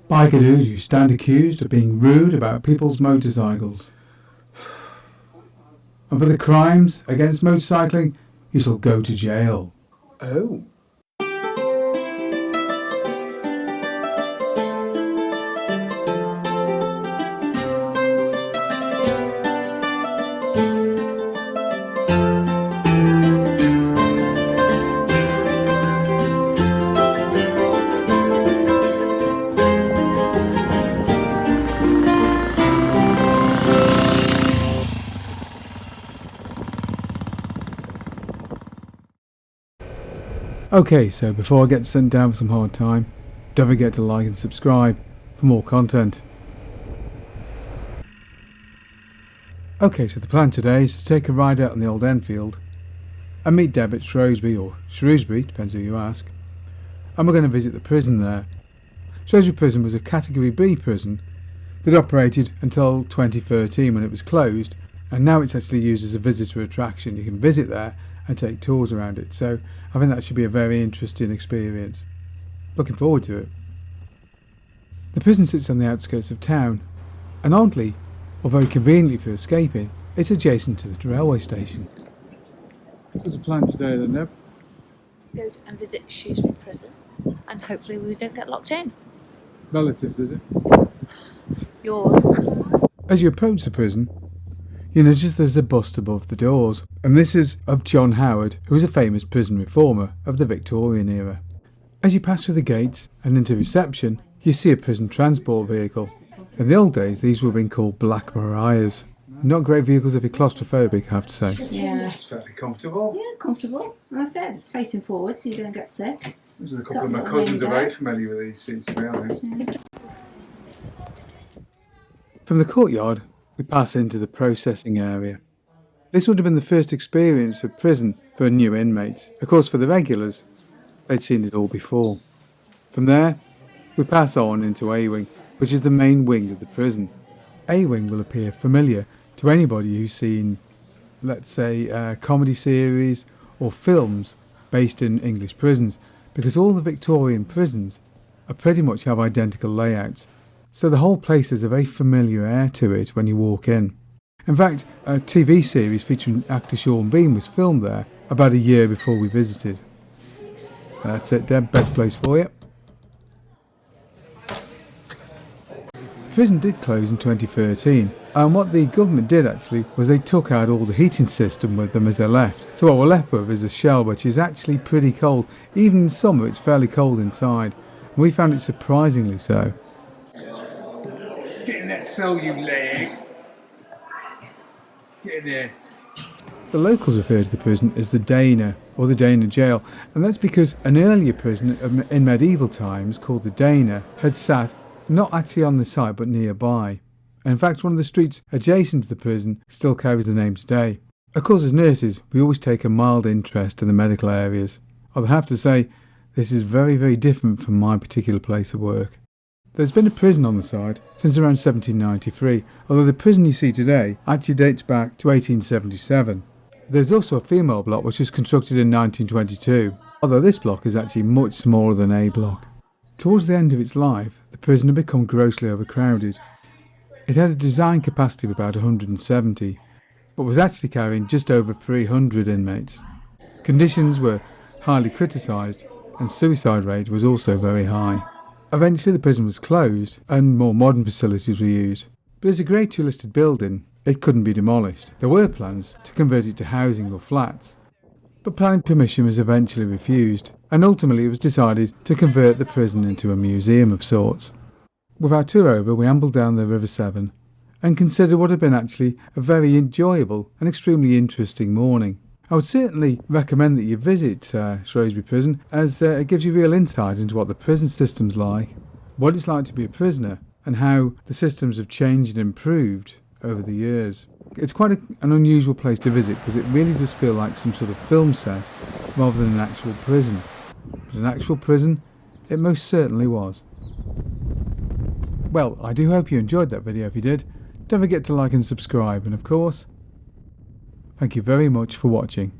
biker dude who stand accused of being rude about people's motorcycles. And for the crimes against motorcycling, you shall go to jail. Oh. Okay, so before I get sent down for some hard time, don't forget to like and subscribe for more content. Okay, so the plan today is to take a ride out on the old Enfield and meet Deb at Shrewsbury, or Shrewsbury, depends who you ask, and we're going to visit the prison there. Shrewsbury Prison was a Category B prison that operated until 2013 when it was closed, and now it's actually used as a visitor attraction. You can visit there and take tours around it, so I think that should be a very interesting experience. Looking forward to it. The prison sits on the outskirts of town, and oddly, or very conveniently for escaping, it's adjacent to the railway station. What's the plan today then, Deb? Go and visit Shrewsbury Prison, and hopefully we don't get locked in. Relatives, is it? Yours. As you approach the prison, you notice there's a bust above the doors, and this is of John Howard, who was a famous prison reformer of the Victorian era. As you pass through the gates and into reception, you see a prison transport vehicle. In the old days, these would have been called Black Mariahs. Not great vehicles if you're claustrophobic, I have to say. Yeah. It's fairly comfortable. Yeah, comfortable. Like I said, it's facing forward so you don't get sick. There's a couple of my cousins are very familiar with these seats, to be honest. From the courtyard, we pass into the processing area. This would have been the first experience of prison for a new inmate. Of course, for the regulars, they'd seen it all before. From there, we pass on into A-Wing, which is the main wing of the prison. A-Wing will appear familiar to anybody who's seen, let's say, comedy series or films based in English prisons, because all the Victorian prisons are pretty much have identical layouts. So the whole place has a very familiar air to it when you walk in. In fact, a TV series featuring actor Sean Bean was filmed there about a year before we visited. That's it, Deb, best place for you. The prison did close in 2013, and what the government did actually was they took out all the heating system with them as they left. So what we're left with is a shell which is actually pretty cold. Even in summer it's fairly cold inside, and we found it surprisingly so. Get in that cell, you leg. Get in there. The locals refer to the prison as the Dana, or the Dana jail, and that's because an earlier prison in medieval times called the Dana had sat not actually on the site but nearby. And in fact, one of the streets adjacent to the prison still carries the name today. Of course, as nurses, we always take a mild interest in the medical areas. Although I have to say, this is very, very different from my particular place of work. There's been a prison on the site since around 1793, although the prison you see today actually dates back to 1877. There's also a female block which was constructed in 1922, although this block is actually much smaller than A block. Towards the end of its life, the prison had become grossly overcrowded. It had a design capacity of about 170, but was actually carrying just over 300 inmates. Conditions were highly criticised, and suicide rate was also very high. Eventually the prison was closed and more modern facilities were used. But as a Grade 2 listed building, it couldn't be demolished. There were plans to convert it to housing or flats, but planning permission was eventually refused, and ultimately it was decided to convert the prison into a museum of sorts. With our tour over, we ambled down the River Severn and considered what had been actually a very enjoyable and extremely interesting morning. I would certainly recommend that you visit Shrewsbury Prison, as it gives you real insight into what the prison system's like, what it's like to be a prisoner, and how the systems have changed and improved over the years. It's quite an unusual place to visit because it really does feel like some sort of film set rather than an actual prison. But an actual prison, it most certainly was. Well, I do hope you enjoyed that video. If you did, don't forget to like and subscribe, and of course, thank you very much for watching.